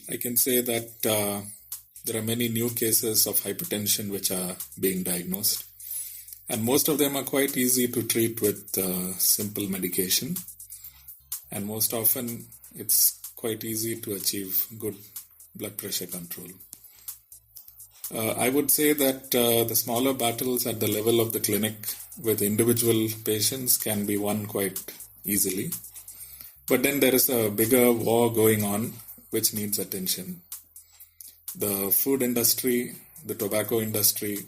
I can say that there are many new cases of hypertension which are being diagnosed, and most of them are quite easy to treat with simple medication, and most often it's quite easy to achieve good blood pressure control. I would say that the smaller battles at the level of the clinic with individual patients can be won quite easily. But then there is a bigger war going on which needs attention. The food industry, the tobacco industry,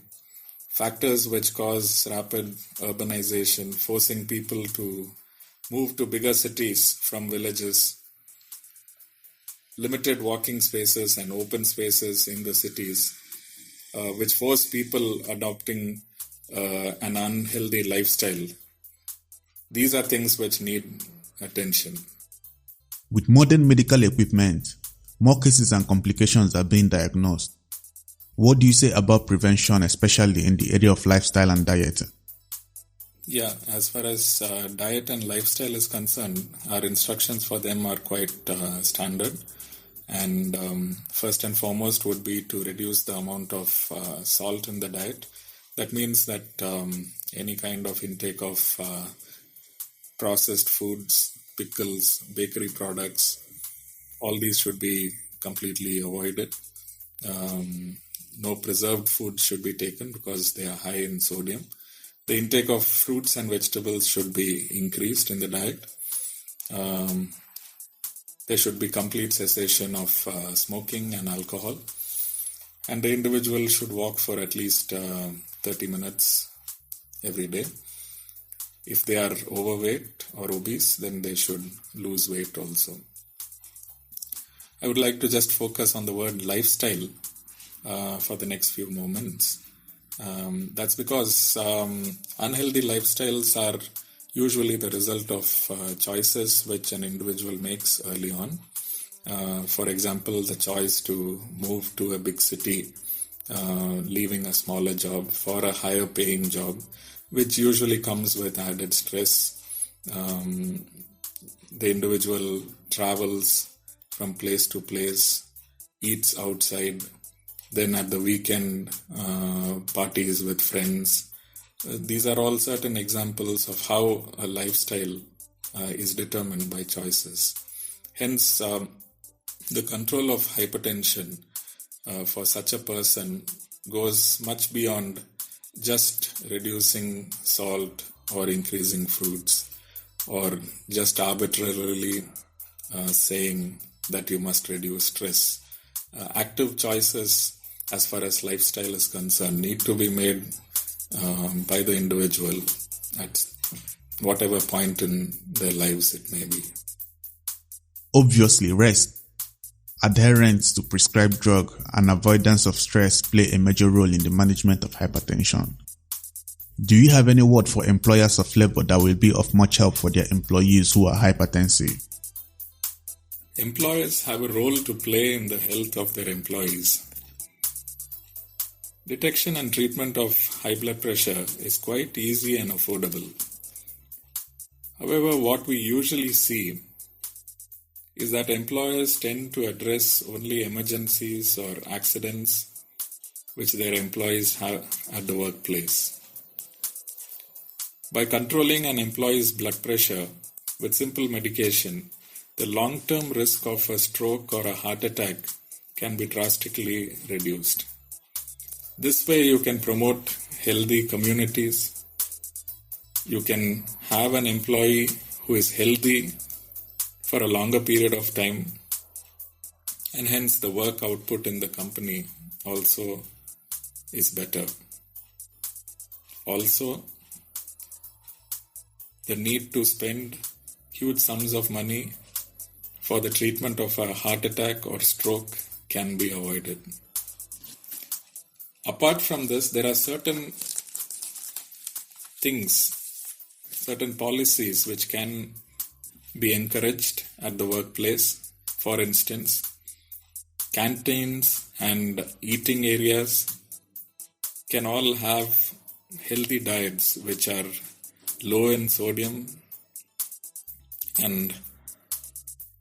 factors which cause rapid urbanization, forcing people to move to bigger cities from villages, limited walking spaces and open spaces in the cities, which force people adopting an unhealthy lifestyle. These are things which need attention. With modern medical equipment, more cases and complications are being diagnosed. What do you say about prevention, especially in the area of lifestyle and diet? Yeah, as far as diet and lifestyle is concerned, our instructions for them are quite standard. And first and foremost would be to reduce the amount of salt in the diet. That means that any kind of intake of processed foods, pickles, bakery products, all these should be completely avoided. No preserved food should be taken because they are high in sodium. The intake of fruits and vegetables should be increased in the diet. There should be complete cessation of smoking and alcohol. And the individual should walk for at least 30 minutes every day. If they are overweight or obese, then they should lose weight also. I would like to just focus on the word lifestyle for the next few moments. That's because unhealthy lifestyles are usually the result of choices which an individual makes early on. For example, the choice to move to a big city, leaving a smaller job for a higher paying job, which usually comes with added stress. The individual travels from place to place, eats outside, then at the weekend parties with friends. These are all certain examples of how a lifestyle is determined by choices. Hence, the control of hypertension for such a person goes much beyond just reducing salt or increasing fruits or just arbitrarily saying that you must reduce stress. Active choices as far as lifestyle is concerned need to be made by the individual at whatever point in their lives it may be. Obviously, rest, adherence to prescribed drug, and avoidance of stress play a major role in the management of hypertension. Do you have any word for employers of labor that will be of much help for their employees who are hypertensive? Employers have a role to play in the health of their employees. Detection and treatment of high blood pressure is quite easy and affordable. However, what we usually see is that employers tend to address only emergencies or accidents which their employees have at the workplace. By controlling an employee's blood pressure with simple medication, the long-term risk of a stroke or a heart attack can be drastically reduced. This way you can promote healthy communities. You can have an employee who is healthy for a longer period of time, and hence the work output in the company also is better. Also, the need to spend huge sums of money for the treatment of a heart attack or stroke can be avoided. Apart from this, there are certain things, certain policies which can be encouraged at the workplace. For instance, canteens and eating areas can all have healthy diets which are low in sodium and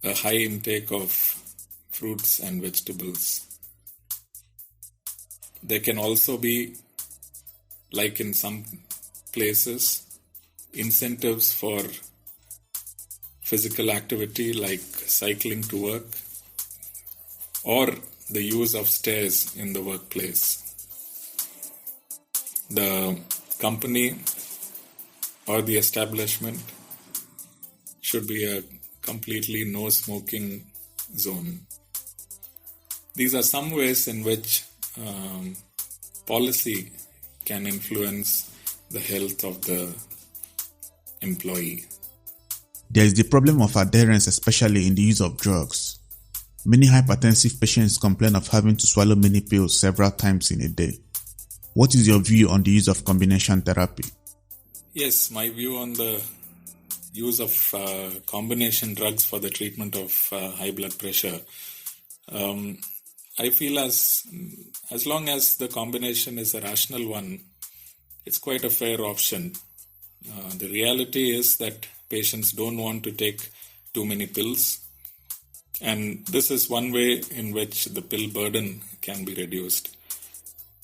a high intake of fruits and vegetables. There can also be, like in some places, incentives for physical activity like cycling to work or the use of stairs in the workplace. The company or the establishment should be a completely no smoking zone. These are some ways in which policy can influence the health of the employee. There is the problem of adherence, especially in the use of drugs. Many hypertensive patients complain of having to swallow many pills several times in a day. What is your view on the use of combination therapy? Yes, my view on the use of combination drugs for the treatment of high blood pressure. I feel as long as the combination is a rational one, it's quite a fair option. The reality is that patients don't want to take too many pills, and this is one way in which the pill burden can be reduced.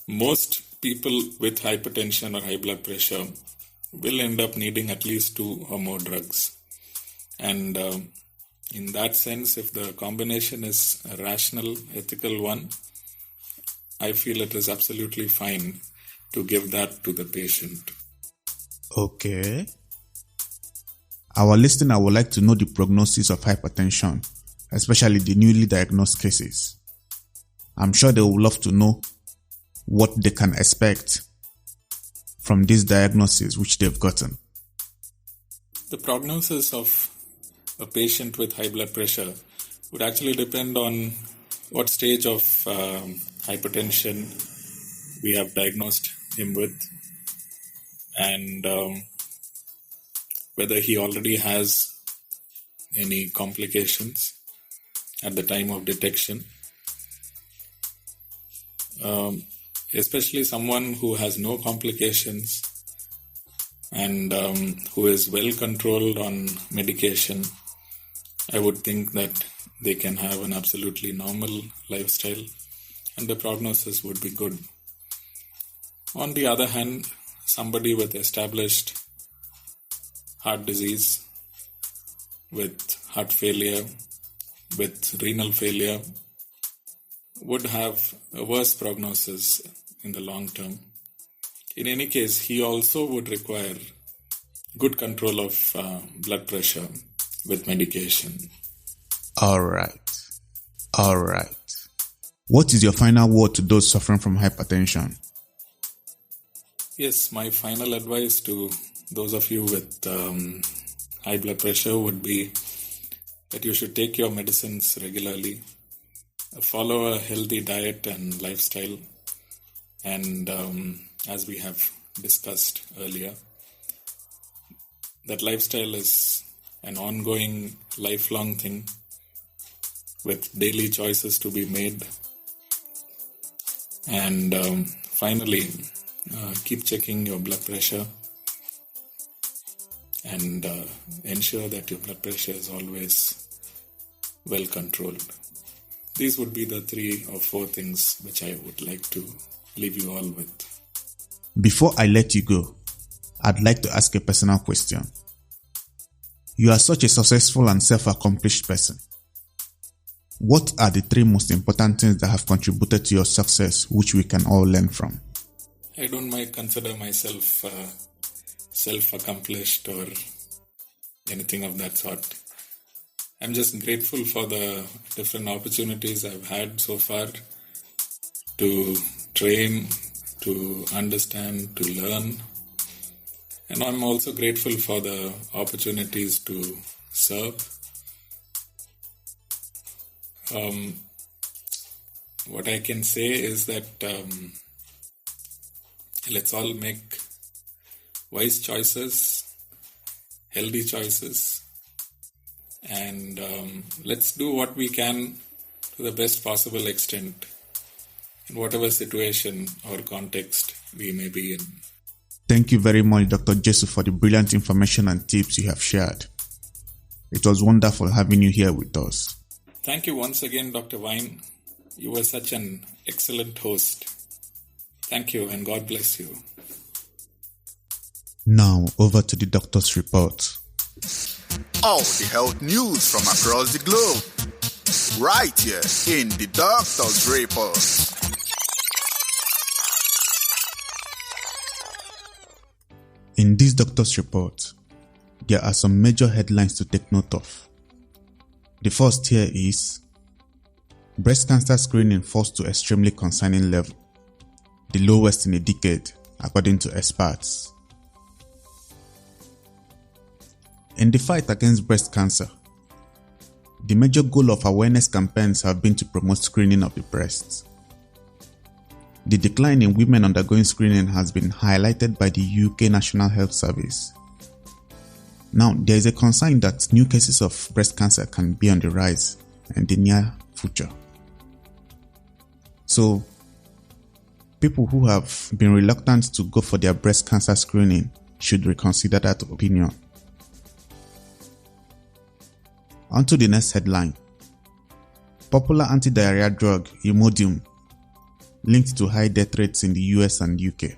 Most people with hypertension or high blood pressure will end up needing at least 2 or more drugs. And in that sense, if the combination is a rational, ethical one, I feel it is absolutely fine to give that to the patient. Okay. Our listener would like to know the prognosis of hypertension, especially the newly diagnosed cases. I'm sure they would love to know what they can expect from this diagnosis which they've gotten. The prognosis of a patient with high blood pressure would actually depend on what stage of hypertension we have diagnosed him with, and whether he already has any complications at the time of detection. Especially someone who has no complications and who is well controlled on medication, I would think that they can have an absolutely normal lifestyle and the prognosis would be good. On the other hand, somebody with established heart disease, with heart failure, with renal failure, would have a worse prognosis in the long term. In any case, he also would require good control of blood pressure with medication. All right. What is your final word to those suffering from hypertension? Yes, my final advice to those of you with high blood pressure would be that you should take your medicines regularly, follow a healthy diet and lifestyle, and as we have discussed earlier, that lifestyle is an ongoing, lifelong thing with daily choices to be made. And finally, keep checking your blood pressure and ensure that your blood pressure is always well controlled. These would be the 3 or 4 things which I would like to leave you all with. Before I let you go, I'd like to ask a personal question. You are such a successful and self-accomplished person. What are the 3 most important things that have contributed to your success which we can all learn from? I don't consider myself self-accomplished or anything of that sort. I'm just grateful for the different opportunities I've had so far to train, to understand, to learn. And I'm also grateful for the opportunities to serve. What I can say is that let's all make wise choices, healthy choices, and let's do what we can to the best possible extent in whatever situation or context we may be in. Thank you very much, Dr. Jesu, for the brilliant information and tips you have shared. It was wonderful having you here with us. Thank you once again, Dr. Vine. You were such an excellent host. Thank you and God bless you. Now over to the doctor's report. All the health news from across the globe. Right here in the doctor's report. In this doctor's report, there are some major headlines to take note of. The first here is breast cancer screening falls to extremely concerning level, the lowest in a decade, according to experts. In the fight against breast cancer, the major goal of awareness campaigns have been to promote screening of the breasts. The decline in women undergoing screening has been highlighted by the UK National Health Service. Now, there is a concern that new cases of breast cancer can be on the rise in the near future. So, people who have been reluctant to go for their breast cancer screening should reconsider that opinion. On to the next headline. Popular anti-diarrhea drug Imodium linked to high death rates in the US and UK.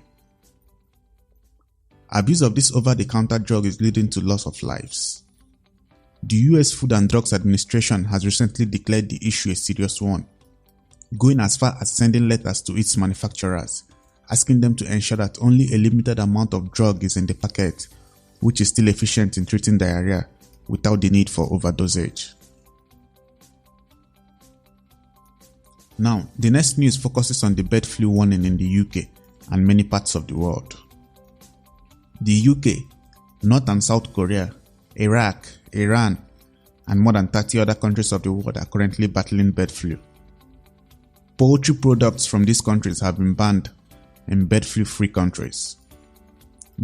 Abuse of this over-the-counter drug is leading to loss of lives. The US Food and Drugs Administration has recently declared the issue a serious one, going as far as sending letters to its manufacturers, asking them to ensure that only a limited amount of drug is in the packet, which is still efficient in treating diarrhea without the need for overdosage. Now, the next news focuses on the bird flu warning in the UK and many parts of the world. The UK, North and South Korea, Iraq, Iran, and more than 30 other countries of the world are currently battling bird flu. Poultry products from these countries have been banned in bird flu-free countries.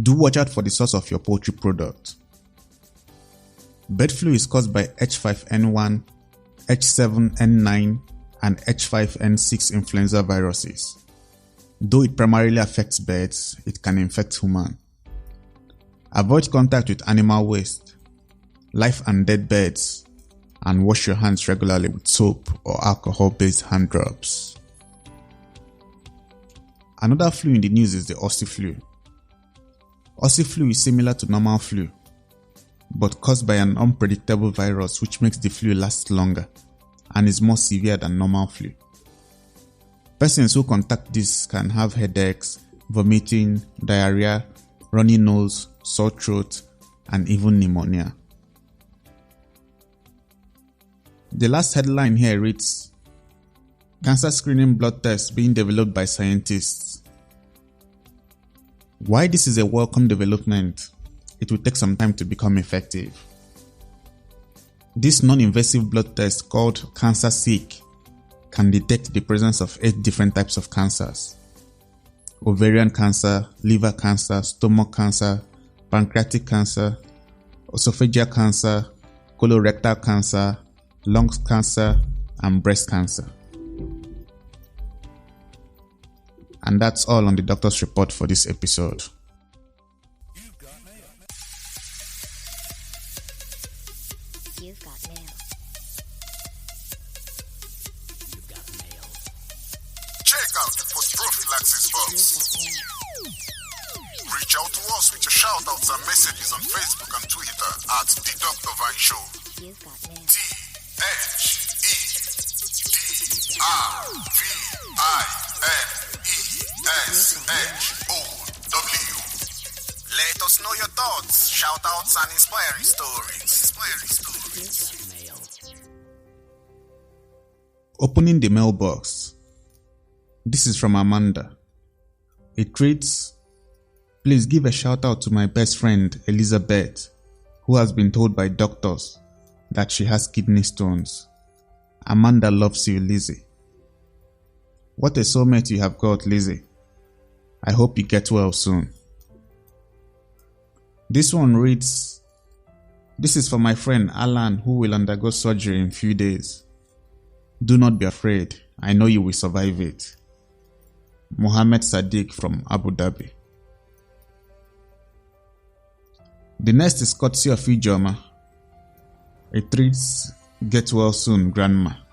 Do watch out for the source of your poultry product. Bird flu is caused by H5N1, H7N9, and H5N6 influenza viruses. Though it primarily affects birds, it can infect humans. Avoid contact with animal waste, live and dead birds, and wash your hands regularly with soap or alcohol-based hand rubs. Another flu in the news is the Aussie flu. Aussie flu is similar to normal flu, but caused by an unpredictable virus which makes the flu last longer and is more severe than normal flu. Persons who contract this can have headaches, vomiting, diarrhea, runny nose, sore throat, and even pneumonia. The last headline here reads, Cancer screening blood tests being developed by scientists. While this is a welcome development, it will take some time to become effective. This non-invasive blood test called Cancer-Seek can detect the presence of 8 different types of cancers: ovarian cancer, liver cancer, stomach cancer, pancreatic cancer, esophageal cancer, colorectal cancer, lung cancer, and breast cancer. And that's all on the doctor's report for this episode. You've got mail. You've got mail. You've got mail. Check out the post-prophylaxis box. Reach out to us with your shout-outs and messages on Facebook and Twitter at The Dr. Vine Show. You've got mail. THEDRVINESSOW. Let us know your thoughts, shout-outs, and inspiring stories. Mail. Opening the mailbox. This is from Amanda. It reads, Please give a shout out to my best friend Elizabeth, who has been told by doctors that she has kidney stones. Amanda loves you, Lizzie. What a soulmate you have got, Lizzie. I hope you get well soon. This one reads, This is for my friend Alan, who will undergo surgery in a few days. Do not be afraid. I know you will survive it. Mohammed Sadiq from Abu Dhabi. The next is courtesy of Ijoma. It reads, Get well soon, Grandma.